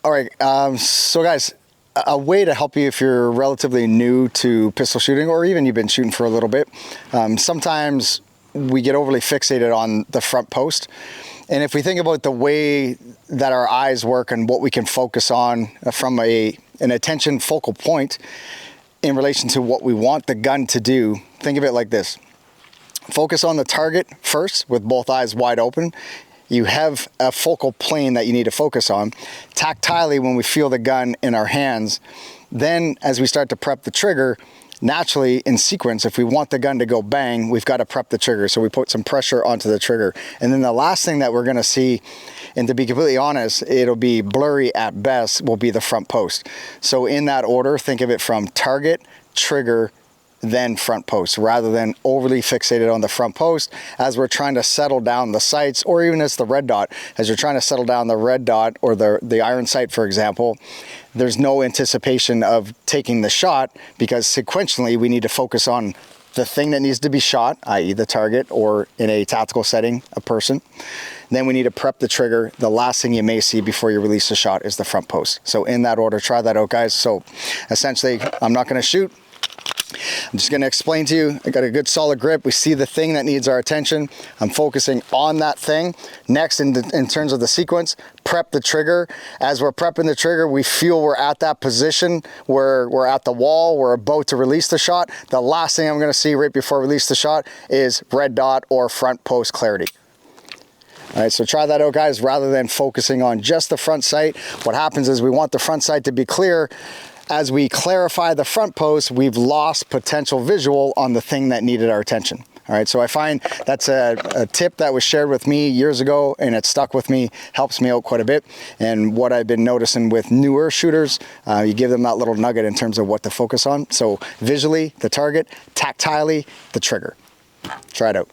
All right, so guys, a way to help you if you're relatively new to pistol shooting, or even you've been shooting for a little bit, sometimes we get overly fixated on the front post. And if we think about the way that our eyes work and what we can focus on from an attention focal point in relation to what we want the gun to do, think of it like this. Focus on the target first with both eyes wide open. You have a focal plane that you need to focus on. Tactilely, when we feel the gun in our hands, then as we start to prep the trigger, naturally in sequence, if we want the gun to go bang, we've got to prep the trigger. So we put some pressure onto the trigger. And then the last thing that we're gonna see, and to be completely honest, it'll be blurry at best, will be the front post. So in that order, think of it from target, trigger, then front post, rather than overly fixated on the front post as we're trying to settle down the sights, or even as the red dot, as you're trying to settle down the red dot or the iron sight, for example. There's no anticipation of taking the shot, because sequentially we need to focus on the thing that needs to be shot, i.e. the target, or in a tactical setting, a person. Then we need to prep the trigger. The last thing you may see before you release the shot is the front post. So in that order, try that out, guys. So essentially, I'm not gonna shoot. I'm just going to explain to you. I got a good solid grip. We see the thing that needs our attention. I'm focusing on that thing. Next, in terms of the sequence, prep the trigger. As we're prepping the trigger, we feel we're at that position where we're at the wall, we're about to release the shot. The last thing I'm going to see right before I release the shot is red dot or front post clarity. All right, so try that out, guys. Rather than focusing on just the front sight, what happens is we want the front sight to be clear. As we clarify the front post, we've lost potential visual on the thing that needed our attention. All right, so I find that's a tip that was shared with me years ago, and it stuck with me, helps me out quite a bit. And what I've been noticing with newer shooters, you give them that little nugget in terms of what to focus on. So visually, the target; tactilely, the trigger. Try it out.